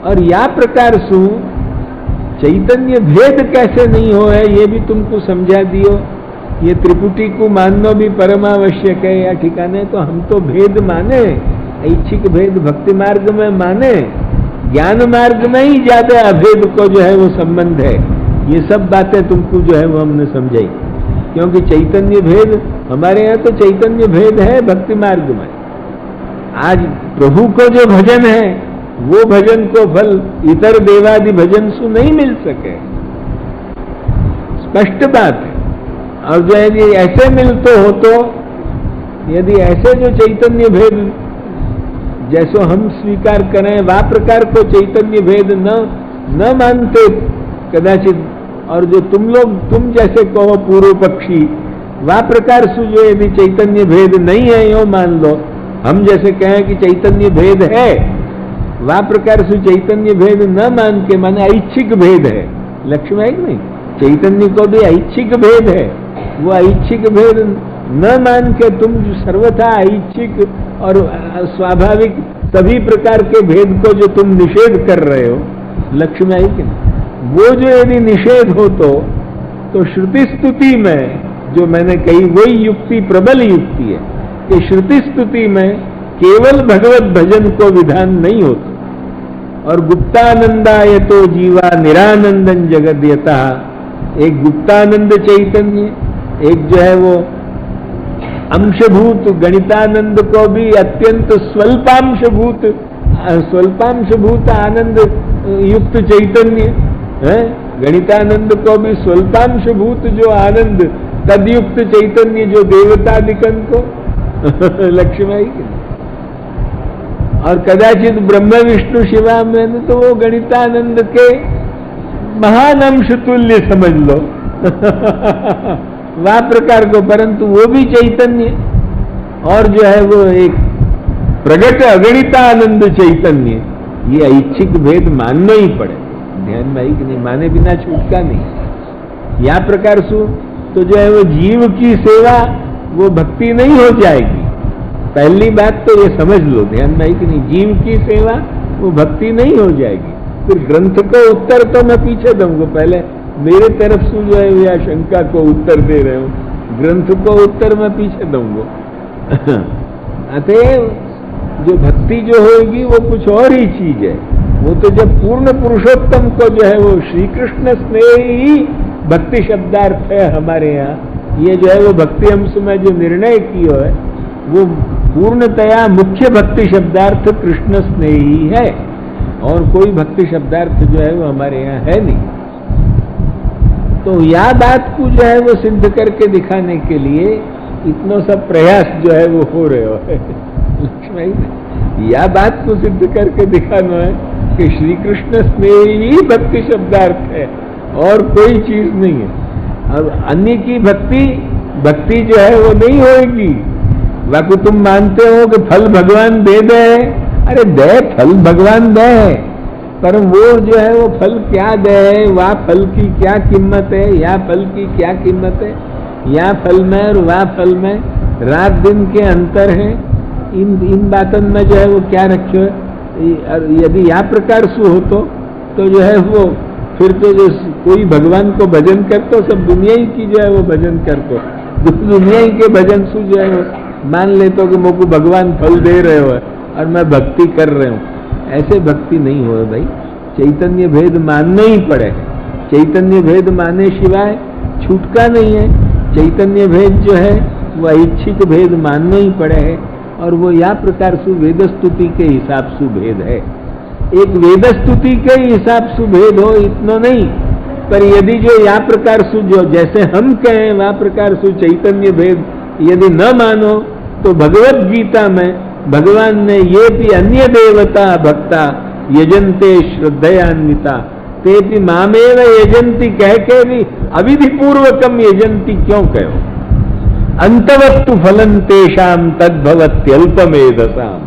और या प्रकार सु चैतन्य भेद कैसे नहीं हो है ये भी तुमको समझा दियो। ये त्रिपुटी को मानना भी परमावश्यक है या ठिकाने। तो हम तो भेद माने, ऐच्छिक भेद भक्ति मार्ग में माने, ज्ञान मार्ग में ही ज्यादा अभेद को जो है वो संबंध है। ये सब बातें तुमको जो है वो हमने समझाई, क्योंकि चैतन्य भेद हमारे यहाँ तो चैतन्य भेद है भक्ति मार्ग में। आज प्रभु को जो भजन है वो भजन को फल इतर देवादि भजन सु नहीं मिल सके, स्पष्ट बात है। और जो है यदि ऐसे मिलते हो तो यदि ऐसे जो चैतन्य भेद जैसो हम स्वीकार करें वा प्रकार को चैतन्य भेद न मानते कदाचित, और जो तुम जैसे कहो पूर्व पक्षी वा प्रकार से जो यदि चैतन्य भेद नहीं है यो मान लो, हम जैसे कहें कि चैतन्य भेद है वा प्रकार से चैतन्य भेद न मान के माने ऐच्छिक भेद है। लक्ष्य में है कि नहीं, चैतन्य को भी ऐच्छिक भेद है, वो ऐच्छिक भेद न मान के तुम सर्वथा ऐच्छिक और स्वाभाविक सभी प्रकार के भेद को जो तुम निषेध कर रहे हो, लक्ष्य में है कि नहीं, वो जो यदि निषेध हो तो श्रुति स्तुति में जो मैंने कही वही युक्ति प्रबल युक्ति है कि श्रुति स्तुति में केवल भगवत भजन को विधान नहीं होता। और गुप्तानंदाय तो जीवा निरानंदन जगद्यता, एक गुप्तानंद चैतन्य, एक जो है वो अंशभूत गणितानंद को भी अत्यंत स्वल्पांशभूत आनंद युक्त चैतन्य है, गणितानंद को भी स्वल्पांशभूत जो आनंद तदयुक्त चैतन्य जो देवतादिकन को लक्ष्य में ही। और कदाचित ब्रह्म विष्णु शिवा में तो वो गणितानंद के महान अंश तुल्य समझ लो वह प्रकार को, परंतु वो भी चैतन्य और जो है वो एक प्रगट अगणितानंद चैतन्य। ये ऐच्छिक भेद मानना ही पड़े, ध्यान में आई कि नहीं, माने बिना छूटका नहीं। या प्रकार सु तो जो है वो जीव की सेवा वो भक्ति नहीं हो जाएगी। पहली बात तो ये समझ लो, ध्यान में आई कि नहीं, जीव की सेवा वो भक्ति नहीं हो जाएगी। फिर ग्रंथ को उत्तर तो मैं पीछे दूंगा, पहले मेरे तरफ से जो है या शंका को उत्तर दे रहे हो, ग्रंथ को उत्तर मैं पीछे दूंगा। अतः जो भक्ति जो होगी वो कुछ और ही चीज है। वो तो जब पूर्ण पुरुषोत्तम को जो है वो श्री कृष्ण स्नेह ही भक्ति शब्दार्थ है हमारे यहाँ। ये जो है वो भक्ति अंश में जो निर्णय किया है वो पूर्णतया मुख्य भक्ति शब्दार्थ कृष्ण स्नेही है, और कोई भक्ति शब्दार्थ जो है वो हमारे यहाँ है नहीं। तो यह बात को जो है वो सिद्ध करके दिखाने के लिए इतना सब प्रयास जो है वो हो रहे हो लक्ष्मी, यह बात को सिद्ध करके दिखाना है कि श्री कृष्ण स्नेह ही भक्ति शब्दार्थ है और कोई चीज नहीं है। और अन्य की भक्ति जो है वो नहीं होगी। बाकी तुम मानते हो कि फल भगवान दे दे, अरे दे फल भगवान दे, पर वो जो है वो फल क्या दे, वह फल की क्या कीमत है, या फल की क्या कीमत है, या फल में और वह फल में रात दिन के अंतर है। इन बातों में जो है वो क्या रखे है। यदि यह प्रकार से हो तो जो है वो फिर तो जो कोई भगवान को भजन करते सब दुनिया ही की जो है वो भजन करते, दुनिया ही के भजन से जो है वो मान लेते हो कि मुझको भगवान फल दे रहे हो और मैं भक्ति कर रहे हूँ। ऐसे भक्ति नहीं हो भाई, चैतन्य भेद मानना ही पड़े। चैतन्य भेद माने सिवाय छूटका नहीं है। चैतन्य भेद जो है वो ऐच्छिक भेद मानना ही पड़े है, और वो या प्रकार से वेद स्तुति के हिसाब से भेद है। एक वेद स्तुति के हिसाब से भेद हो इतना नहीं, पर यदि जो या प्रकार से जो जैसे हम कहें वह प्रकार से चैतन्य भेद यदि न मानो तो भगवत गीता में भगवान ने ये भी अन्य देवता भक्ता यजन्ते श्रद्धयान्विता ते भी मामेव यजंती कह के भी अविधि पूर्वकम यजंती क्यों कहो, अंतवत्तु फलं तेषाम तद्भवत्यल्पमेधसाम।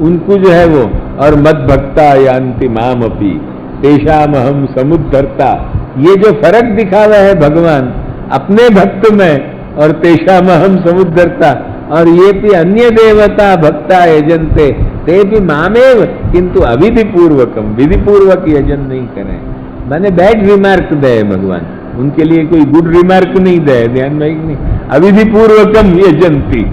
उनको जो है वो और मद भक्ता यान्ति माम अपि तेषाम हम समुद्धरता, ये जो फर्क दिखावा है भगवान अपने भक्त में और तेषाम हम समुद्धरता, और ये भी अन्य देवता भक्ता यजन्ते ते भी मामेव किंतु अविधि पूर्वकम, विधि पूर्वक यजन नहीं करें। मैंने बैड रिमार्क दे भगवान, उनके लिए कोई गुड रिमार्क नहीं दे, ध्यान में नहीं। अविधि पूर्वकम यजंती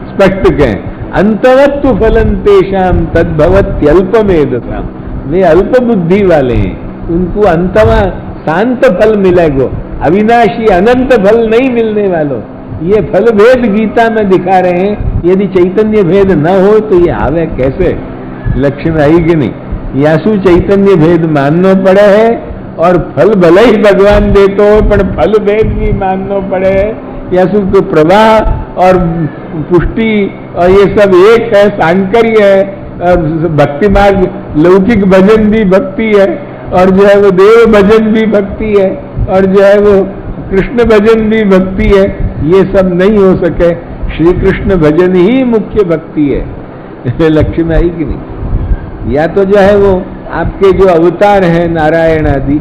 स्पष्ट कहें, अंतवत्तु फलन तेषाम तद्भवत्यल्पमेधसाम, वे अल्प बुद्धि वाले हैं, उनको अंतवा शांत फल मिलेगो, अविनाशी अनंत फल नहीं मिलने वालों। ये फल भेद गीता में दिखा रहे हैं, यदि चैतन्य भेद न हो तो ये आवे कैसे? लक्षण आई कि नहीं? यासु चैतन्य भेद मानना पड़े है और फल भले ही भगवान देते हो पर फल भेद भी मानना पड़े है। यासु तो प्रवाह और पुष्टि और ये सब एक है, सांकर्य है, और भक्ति मार्ग लौकिक भजन भी भक्ति है, और जो है वो देव भजन भी भक्ति है, और जो है वो कृष्ण भजन भी भक्ति है। ये सब नहीं हो सके, श्री कृष्ण भजन ही मुख्य भक्ति है। लक्ष्य में आई कि नहीं? या तो जो है वो आपके जो अवतार हैं नारायण आदि,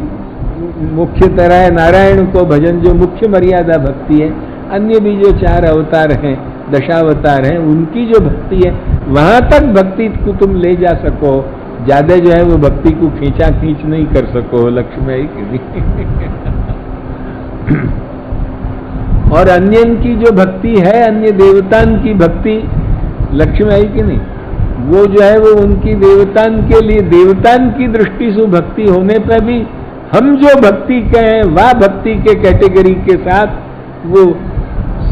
मुख्य तरह है नारायण को भजन जो मुख्य मर्यादा भक्ति है। अन्य भी जो 4 अवतार हैं, दशावतार हैं, उनकी जो भक्ति है वहां तक भक्ति को तुम ले जा सको, ज्यादा जो है वो भक्ति को खींचा खींच नहीं कर सको। लक्ष्य में आई कि नहीं? और अन्य की जो भक्ति है, अन्य देवतान की भक्ति, लक्ष्य में आई कि नहीं? वो जो है वो उनकी देवतान के लिए, देवतान की दृष्टि से भक्ति होने पर भी हम जो भक्ति कहें वह भक्ति के कैटेगरी के साथ वो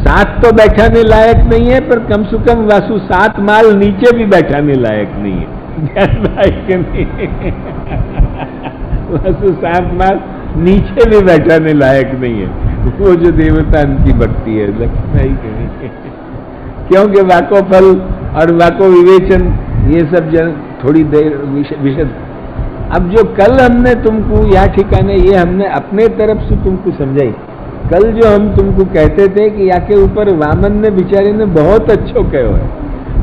7 तो बैठाने लायक नहीं है, पर कम से कम वासु 7 माल नीचे भी बैठाने लायक नहीं है। ध्यान आए कि नहीं? वासु 7 माल नीचे भी बैठाने लायक नहीं है वो जो देवतान की भक्ति है। लक्ष्य आई कि नहीं? क्योंकि वाको फल और वाको विवेचन ये सब थोड़ी देर विशद। अब जो कल हमने तुमको या ठिकाने ये हमने अपने तरफ से तुमको समझाई, कल जो हम तुमको कहते थे कि या के ऊपर वामन ने बेचारे ने बहुत अच्छो कहो है,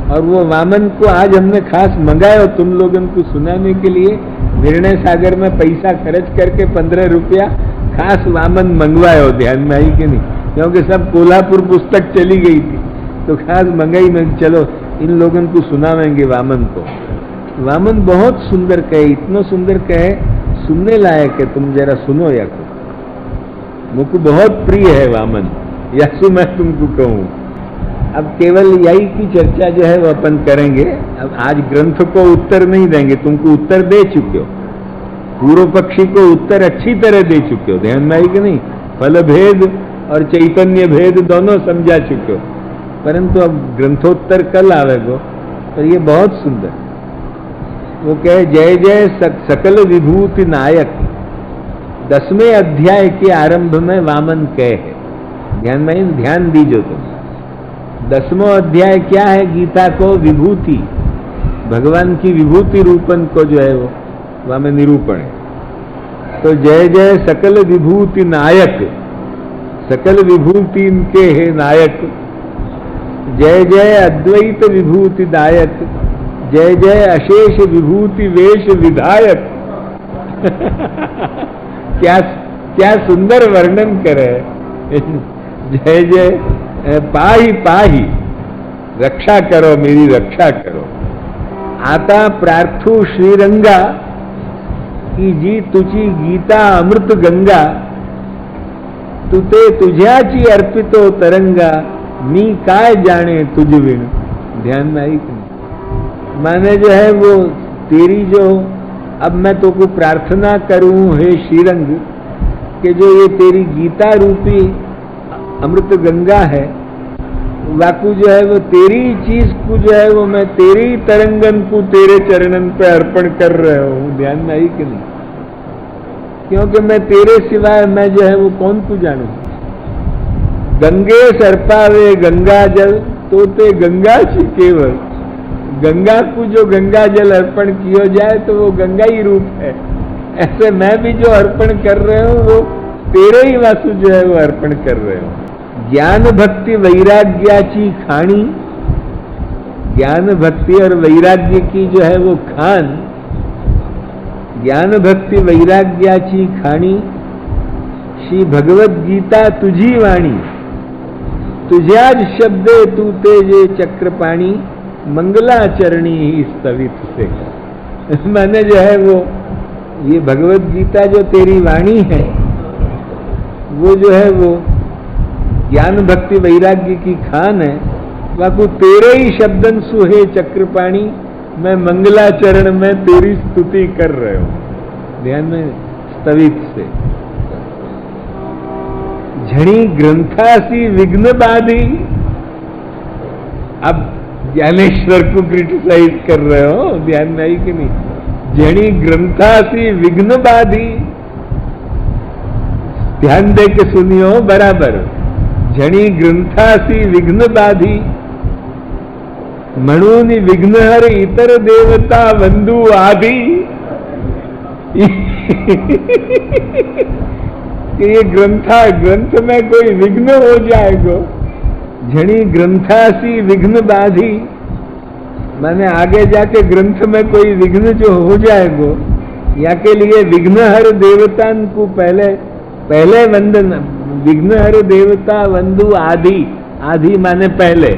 और वो वामन को आज हमने खास मंगाया तुम लोगों को सुनाने के लिए। निर्णय सागर में पैसा खर्च करके 15 रुपया खास वामन मंगवायो। ध्यान में आई कि नहीं? क्योंकि सब कोल्हापुर पुस्तक चली गई थी तो खास मंगाई में चलो इन लोगों को सुनावेंगे वामन को। वामन बहुत सुंदर कहे, इतना सुंदर कहे, सुनने लायक है। तुम जरा सुनो या को, मुझको बहुत प्रिय है वामन, यासु मैं तुमको कहूँ। अब केवल यही की चर्चा जो है वो अपन करेंगे। अब आज ग्रंथ को उत्तर नहीं देंगे, तुमको उत्तर दे चुके हो, पूर्व पक्षी को उत्तर अच्छी तरह दे चुके हो। ध्यान में आई कि नहीं? फल भेद और चैतन्य भेद दोनों समझा चुके हो, परंतु अब ग्रंथोत्तर कल आवेगो। और ये बहुत सुंदर, वो कहे जय जय सकल विभूति नायक, 10वें अध्याय के आरंभ में वामन कहे है। ध्यान में ध्यान दीजिए तुम। 10वां अध्याय क्या है? गीता को विभूति, भगवान की विभूति रूपन को जो है वो वामन निरूपण है। तो जय जय सकल विभूति नायक, सकल विभूति इनके है नायक। जय जय अद्वैत विभूति दायक, जय जय अशेष विभूति वेश विधायक। क्या क्या सुंदर वर्णन करे। जय जय पाही पाही, रक्षा करो मेरी रक्षा करो। आता प्रार्थू श्रीरंगा की जी तुझी गीता अमृत गंगा, तुते तुझ्याची अर्पितो तरंगा, मी काय जाने तुझ विण। ध्यान में आई कि माने जो है वो तेरी जो, अब मैं तो को प्रार्थना करूं हे श्रीरंग कि जो ये तेरी गीता रूपी अमृत गंगा है, वाकु जो है वो तेरी चीज को जो है वो मैं तेरी तरंगन को तेरे चरणन पे अर्पण कर रहा हूं। ध्यान में आई कि नहीं? क्योंकि मैं तेरे सिवाय मैं जो है वो कौन को जानू। गंगे सरपावे गंगा जल, तो ते गंगा छी केवल। गंगा को जो गंगा जल अर्पण किया जाए तो वो गंगा ही रूप है। ऐसे मैं भी जो अर्पण कर रहे हूं वो तेरे ही वासु जो है वो अर्पण कर रहे हूं। ज्ञान भक्ति वैराग्याची खानी, ज्ञान भक्ति और वैराग्य की जो है वो खान, ज्ञान भक्ति वैराग्याची खानी, श्री भगवत गीता तुझी वाणी, तुझ्याज शब्दे तू तेजे चक्रपाणी, मंगलाचरणी ही स्तवित से। मैंने जो है वो ये भगवत गीता जो तेरी वाणी है वो जो है वो ज्ञान भक्ति वैराग्य की खान है। बाकू तेरे ही शब्दन सुहे चक्रपाणी, मैं मंगलाचरण में तेरी स्तुति कर रहे हूं। ध्यान में स्तवित से। झणी ग्रंथासी विघ्न बाधी, अब ज्ञानेश्वर को क्रिटिसाइज कर रहे हो, ध्यान में आई कि नहीं। झणी ग्रंथासी विघ्न बाधी, ध्यान दे के सुनियो बराबर। झणी ग्रंथासी विघ्न बाधी, मणुनि विघ्नहर इतर देवता बंधु आदि। ये ग्रंथ में कोई विघ्न हो जाएगा। झणी ग्रंथासी विघ्न बाधी, माने आगे जाके ग्रंथ में कोई विघ्न जो हो जाएगा, या के लिए विघ्नहर देवता को पहले वंदन। विघ्नहर देवता वंदु आदि, आदि माने पहले,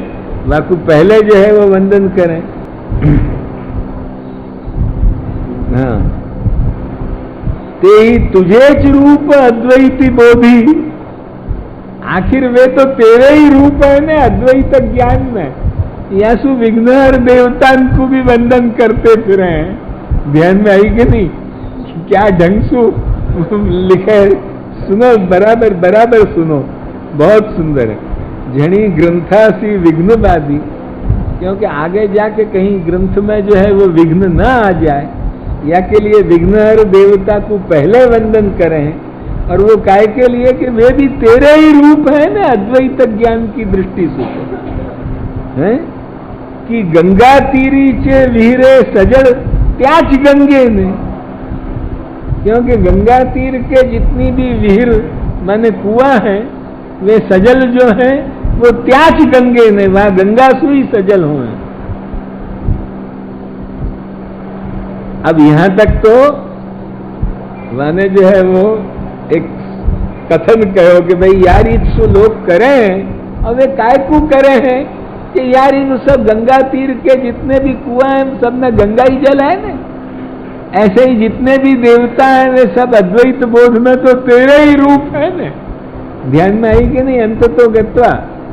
बाकी पहले जो है वो वंदन करें। हाँ, ते ही तुझे च रूप अद्वैती बोधी, आखिर वे तो तेरे ही रूप है ना अद्वैत ज्ञान में। यासु विघ्नहर देवता को भी वंदन करते फिरे हैं। ध्यान में आई कि नहीं, क्या ढंग से लिखे। सुनो बराबर बराबर सुनो, बहुत सुंदर है। झणी ग्रंथासी विघ्नवादी, क्योंकि आगे जाके कहीं ग्रंथ में जो है वो विघ्न ना आ जाए, या के लिए विघ्नहर देवता को पहले वंदन करें। और वो काय के लिए कि वे भी तेरे ही रूप है ना अद्वैत ज्ञान की दृष्टि से है। कि गंगा तीरी चे विहरे सजड़ त्याच गंगे ने, क्योंकि गंगा तीर के जितनी भी विहिर माने कुआं है, वे सजल जो है वो त्याच गंगे ने, वहां गंगा सुई सजल हुए। अब यहां तक तो माने जो है वो एक कथन कहो कि भाई यार इसको लोग करें, और वे काय को करे हैं कि यार इन सब गंगा तीर के जितने भी कुआं हैं सब में गंगा ही जल है ना। ऐसे ही जितने भी देवता हैं वे सब अद्वैत बोध में तो तेरे ही रूप है ना। ध्यान में आई कि नहीं। अंत तो गत्वा,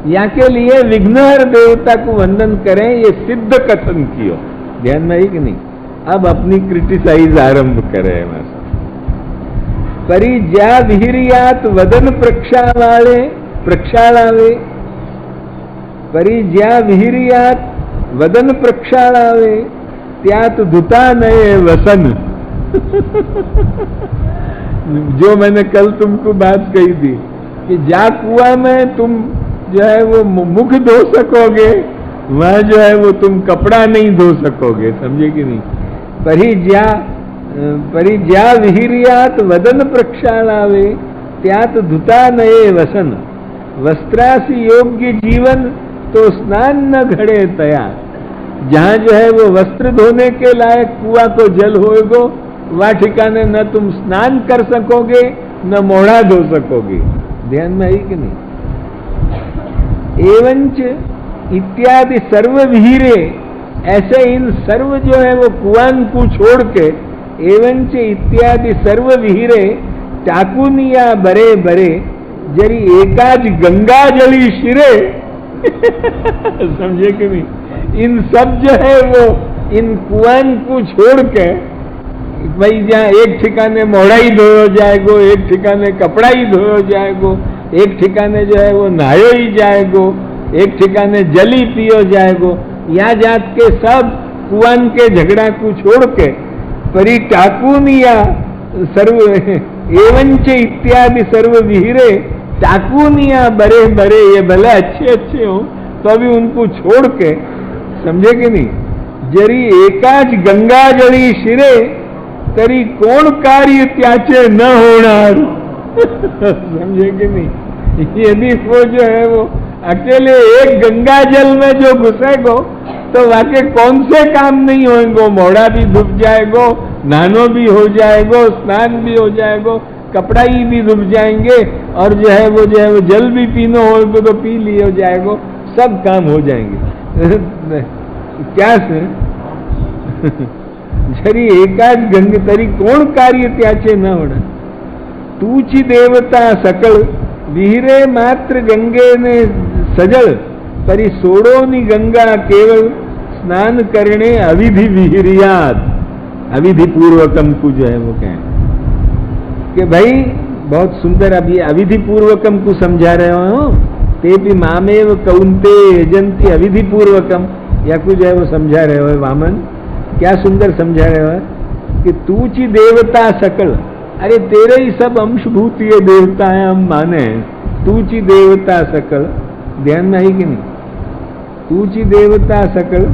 या के लिए विघ्नहर देवता को वंदन करें, ये सिद्ध कथन कियो। ध्यान में आई कि नहीं। अब अपनी क्रिटिसाइज आरंभ करें। परी ज्या विहिरियात वदन प्रक्षालावे, परी ज्या विहिरियात वदन प्रक्षालावे, त्यात धुता नए वसन। जो मैंने कल तुमको बात कही थी कि जा कुआं में तुम जो है वो मुख धो सकोगे, वहां जो है वो तुम कपड़ा नहीं धो सकोगे। समझे कि नहीं। परिज्या विहिरियात वदन प्रक्षालावे, त्यात धुता नए वसन। वस्त्रासी योग्य जीवन तो स्नान न घड़े तया। जहां जो है वो वस्त्र धोने के लायक कुआं को जल होएगो, वह ठिकाने न तुम स्नान कर सकोगे न मोढ़ा धो सकोगे। ध्यान में आई कि नहीं। एवंच इत्यादि सर्व विहिरे, ऐसे इन सर्व जो है वो कुआं को छोड़ के, एवंच इत्यादि सर्व विहिरे टाकुनिया बरे बरे, जरी एकाज गंगा जली शिरे। समझे कि नहीं। इन सब जो है वो इन कुआं को छोड़ के, भाई जहाँ एक ठिकाने मोड़ा ही धोयो जाएगो, एक ठिकाने कपड़ा ही धोयो जाएगो, एक ठिकाने जो है वो नहायो ही जाएगो, एक ठिकाने जली पियो जाएगो, यहाँ जात के सब कुआं के झगड़ा को छोड़ के परी टाकुनिया सर्व एवंच इत्यादि सर्व विहिरे टाकुनिया बरे बरे, ये भले अच्छे हो तो भी उनको छोड़ के, समझे कि नहीं। जरी एकाज गंगा जली शिरे, तरी कौन कार्य त्याचे न होनार। समझे कि नहीं। यदि वो जो है वो अकेले एक गंगा जल में जो घुसेगो तो वाकई कौन से काम नहीं होंगे। मोड़ा भी धुप जाएगो, नहानो भी हो जाएगो, स्नान भी हो जाएगो, कपड़ा ही भी धुप जाएंगे, और जो है वो जल भी पीनो होगा तो पी लियो जाएगो, सब काम हो जाएंगे। क्या से जरी एकाच गंग तरी कोण कार्य त्याचे न वड तूची देवता सकळ विहिरे मात्र गंगे ने सजल परी सोडोनी गंगा केवल स्नान करने अविधि विहिरियाद अविधि पूर्वकम को जो है वो कहें कि भाई बहुत सुंदर अभी अविधि पूर्वकम को समझा रहे हो ते भी मामेव कौंते यजंती अविधि पूर्वकम या कुछ जो है वो समझा रहे हो वामन क्या सुंदर समझा रहे हो कि तूची देवता सकल अरे तेरे ही सब अंशभूतीय देवता है हम माने तूची देवता सकल ध्यान में आई कि नहीं तूची देवता सकल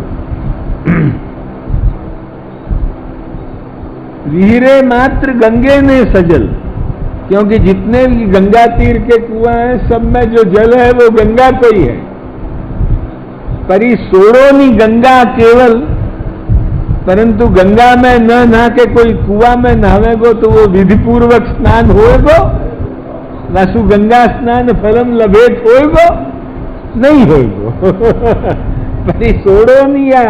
विहिरे मात्र गंगे ने सजल क्योंकि जितने भी गंगा तीर के कुआं हैं सब में जो जल है वो गंगा को ही है परी सोड़ोनी गंगा केवल परंतु गंगा में न नहा के कोई कुआं में नहावेगो तो वो विधिपूर्वक स्नान होएगो वासु गंगा स्नान फलम लभेत होएगो नहीं होएगो परी सोड़ोनी या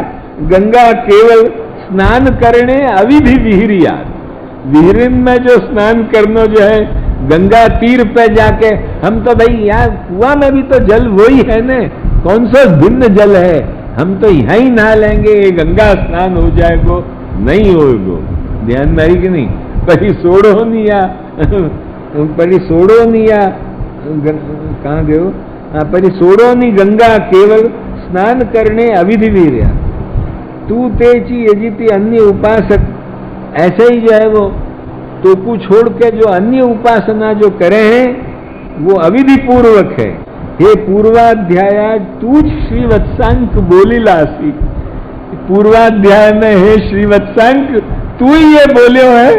गंगा केवल स्नान करने अविधि विहिरिया विहिरिन में जो स्नान करना जो है गंगा तीर पे जाके हम तो भाई यहाँ कुआं में भी तो जल वही है ने कौन सा भिन्न जल है हम तो यहाँ ही नहा लेंगे ये गंगा स्नान हो जाएगो नहीं होएगो ध्यान में आई कि नहीं परी सोड़ो निया कहाँ गयो परी सोड़ो नी गंगा केवल स्नान करने अविधि विहिरिया तू तेची यजिति अन्य उपासक ऐसे ही जो है वो तो को छोड़ के जो अन्य उपासना जो करे हैं वो अविधि पूर्वक है हे पूर्वाध्याय तू श्रीवत्सांक बोलीलासी पूर्वाध्याय में हे श्रीवत्सांक तू ही ये बोलियो है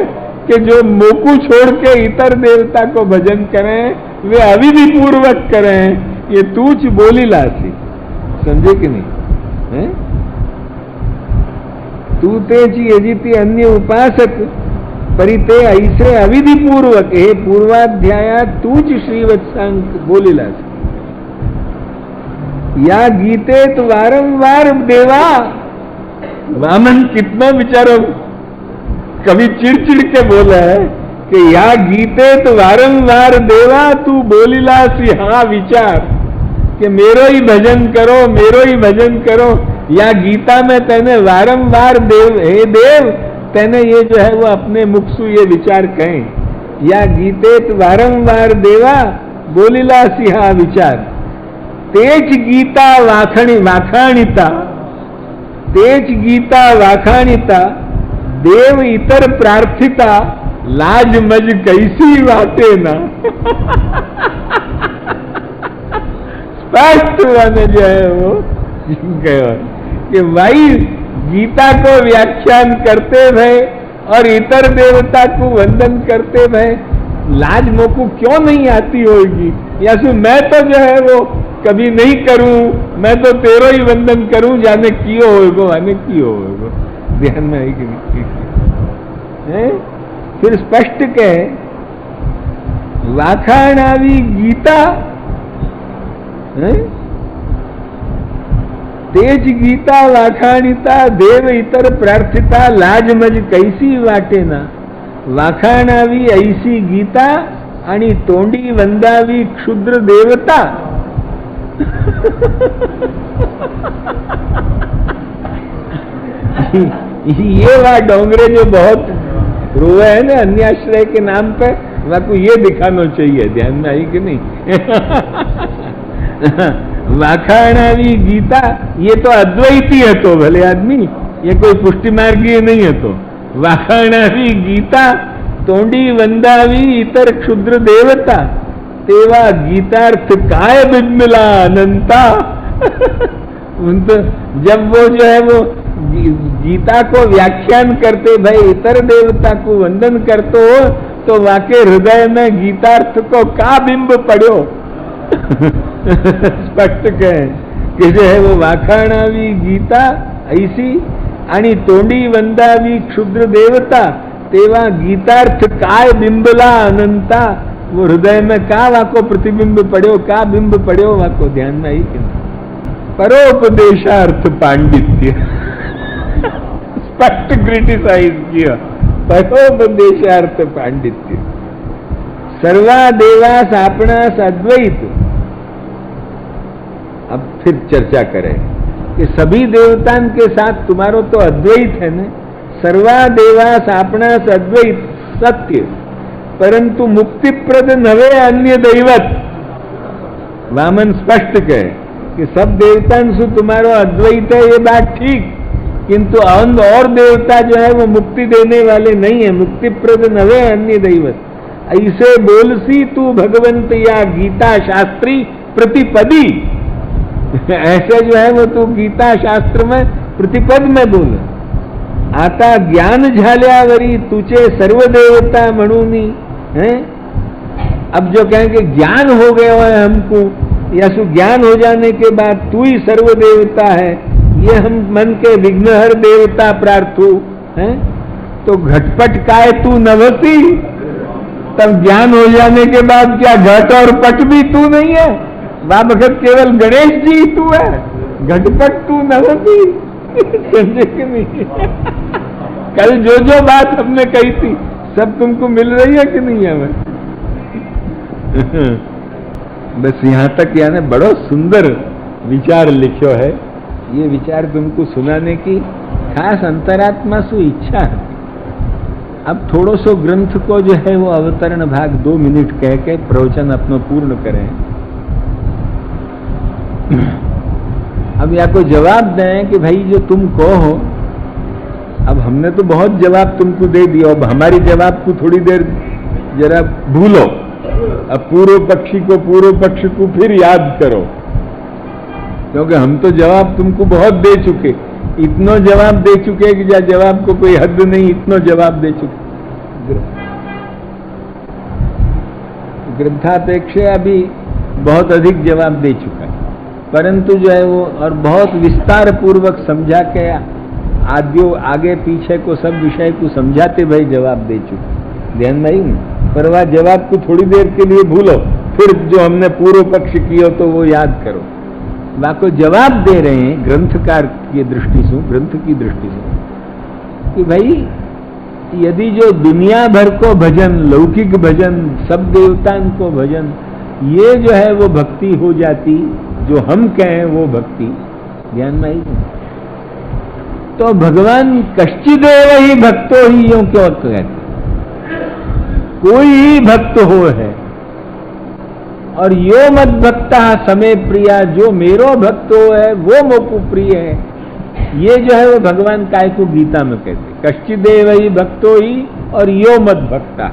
कि जो मोकू छोड़ के इतर देवता को भजन करें वे अविधि पूर्वक करें ये तूच बोलीलासी समझे कि नहीं है तू तेची यजिति अन्य उपासक परिते ऐसे अविधि पूर्वक हे पूर्वाध्याया तूच श्रीवत्सांक बोलिलास या गीते तो वारंवार देवा वामन कितना बिचारो कभी चिड़चिड़ के बोला है कि या गीते तो वारंवार देवा तू बोलिलास हाँ विचार कि मेरो ही भजन करो या गीता में तेने वारंवार देव हे देव तेने ये जो है वो अपने मुख से ये विचार कहें या गीते वारंवार देवा बोलिला सिहा विचार तेज गीता वाखाणिता देव इतर प्रार्थिता लाज मज कैसी वाटे ना स्पष्ट जो है वो कि भाई गीता को व्याख्यान करते भय और इतर देवता को वंदन करते भय लाज मोको क्यों नहीं आती होगी या सु मैं तो जो है वो कभी नहीं करूं मैं तो तेरो ही वंदन करूं जाने कियो होगो आने कियो होगो ध्यान में आई कि नहीं फिर स्पष्ट कहे वाखाणावी गीता है तेज गीता वाखाणिता देव इतर प्रार्थिता लाज मज कैसी वाटे ना वाखाणावी ऐसी गीता आणि तोंडी वंदावी क्षुद्र देवता ये वा डोंगरे जो बहुत रोए है ना अन्याश्रय के नाम पे वाको ये दिखाना चाहिए ध्यान में आई कि नहीं वाखाणावी गीता ये तो अद्वैती है तो भले आदमी ये कोई पुष्टि मार्गीय नहीं है तो वाखाणावी गीता तोंडी वंदावी इतर क्षुद्र देवता तेवा गीतार्थ काय बिम्बिला अनंता जब वो जो है वो गीता को व्याख्यान करते भाई इतर देवता को वंदन करते हो तो वाके हृदय में गीतार्थ को का बिंब पड़ो स्पष्ट कहे कि जो है वो वाखाणावी गीता ऐसी आणि तोंडी वंदावी क्षुद्र देवता तेवा गीतार्थ काय बिंबला अनंता वो हृदय में का वाको प्रतिबिंब पड़ो का बिंब पड़ो वाको ध्यान में आई कि परोपदेशार्थ पांडित्य स्पष्ट क्रिटिसाइज किया, परोपदेशार्थ पांडित्य। सर्वा देवास आपणास अद्वैत। अब फिर चर्चा करें कि सभी देवताओं के साथ तुम्हारो तो अद्वैत है न। सर्वा देवास आपणास अद्वैत सत्य, परंतु मुक्तिप्रद नवे अन्य दैवत। वामन स्पष्ट कहे कि सब देवताओं से तुम्हारो अद्वैत है, ये बात ठीक, किंतु और देवता जो है वो मुक्ति देने वाले नहीं है। मुक्तिप्रद नवे अन्य दैवत। ऐसे बोलसी तू भगवंत या गीता शास्त्री प्रतिपदी। ऐसे जो है वो तू गीता शास्त्र में प्रतिपद में बोल। आता ज्ञान झाल्यावरी तुझे सर्व देवता म्हणूनी है। अब जो कहेंगे ज्ञान हो गया है हमको, या सु ज्ञान हो जाने के बाद तू ही सर्व देवता है, ये हम मन के विघ्नहर देवता प्रार्थू हैं। तो घटपट काय तू नभसी, तब ज्ञान हो जाने के बाद क्या घट और पट भी तू नहीं है? वह भगत केवल गणेश जी तू है, घटपट तू नभसी। समझे कि नहीं? कल जो जो बात हमने कही थी सब तुमको मिल रही है कि नहीं है? मैं बस यहां तक यानी बड़ो सुंदर विचार लिखो है। ये विचार तुमको सुनाने की खास अंतरात्मा सु इच्छा है। अब थोड़ो सो ग्रंथ को जो है वो अवतरण भाग 2 मिनट कह के प्रवचन अपना पूर्ण करें। अब या को जवाब दें कि भाई जो तुम कहो, अब हमने तो बहुत जवाब तुमको दे दिया, अब हमारी जवाब को थोड़ी देर जरा भूलो। अब पूर्व पक्षी को पूर्व पक्ष को फिर याद करो, क्योंकि हम तो जवाब तुमको बहुत दे चुके। इतनो जवाब दे चुके कि जवाब को कोई हद नहीं, इतनो जवाब दे चुके। ग्रंथापेक्षा अभी बहुत अधिक जवाब दे चुका है, परंतु जो है वो और बहुत विस्तार पूर्वक समझा के आगे पीछे को सब विषय को समझाते भाई जवाब दे चुके। ध्यान नहीं, पर वह जवाब को थोड़ी देर के लिए भूलो, फिर जो हमने पूर्व पक्ष किया तो वो याद करो। वह को जवाब दे रहे हैं ग्रंथकार की दृष्टि से, ग्रंथ की दृष्टि से, कि भाई यदि जो दुनिया भर को भजन, लौकिक भजन, सब देवताओं को भजन, ये जो है वो भक्ति हो जाती, जो हम कहें वो भक्ति, ध्यान में आई, तो भगवान कश्चिदेव ही भक्तो ही यूं क्यों कहते? कोई ही भक्त हो है। और यो मत भक्ता समय प्रिया, जो मेरो भक्त हो है वो मोकु प्रिय है। ये जो है वो भगवान काय को गीता में कहते, कश्चिदेव ही भक्तो ही और यो मत भक्ता।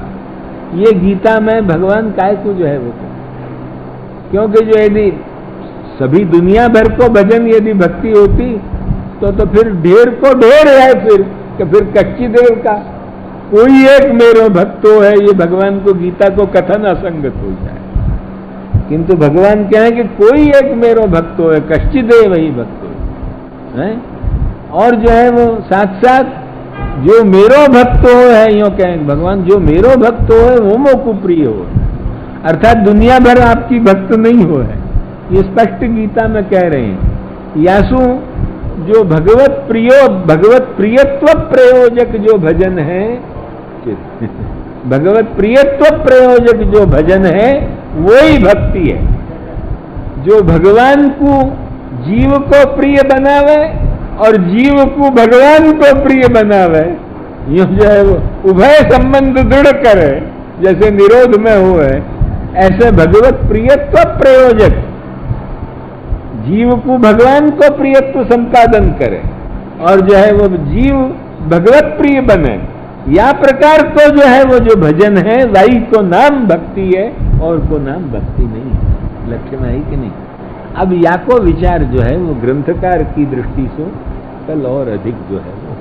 ये गीता में भगवान काय को जो है वो कहते, क्योंकि जो यदि सभी दुनिया भर को भजन यदि भक्ति होती तो फिर ढेर को ढेर है, फिर कश्चिदेव का कोई एक मेरो भक्तो है, ये भगवान को गीता को कथन असंगत हो जाए। किंतु भगवान क्या है कि कोई एक मेरो भक्तो है, कश्चिदेव ही भक्तो है। और जो है वो साथ साथ जो मेरो भक्तो है, यूं कहें भगवान जो मेरो भक्तो है वो मोकु प्रिय हो, अर्थात दुनिया भर आपकी भक्त नहीं हो है, ये स्पष्ट गीता में कह रहे हैं। यासु जो भगवत प्रियत्व प्रयोजक जो भजन है, भगवत प्रियत्व प्रयोजक जो भजन है वो ही भक्ति है। जो भगवान को जीव को प्रिय बनावे और जीव को भगवान को प्रिय बनावे, यूं जो है वो उभय संबंध दृढ़ करे, जैसे निरोध में हो है, ऐसे भगवत प्रियत्व प्रयोजक जीव को भगवान को प्रियत्व संपादन करे और जो है वो जीव भगवत प्रिय बने, या प्रकार को जो है वो जो भजन है वही को नाम भक्ति है और को नाम भक्ति नहीं है। लक्ष्य में है कि नहीं? अब या को विचार जो है वो ग्रंथकार की दृष्टि से कल और अधिक जो है वो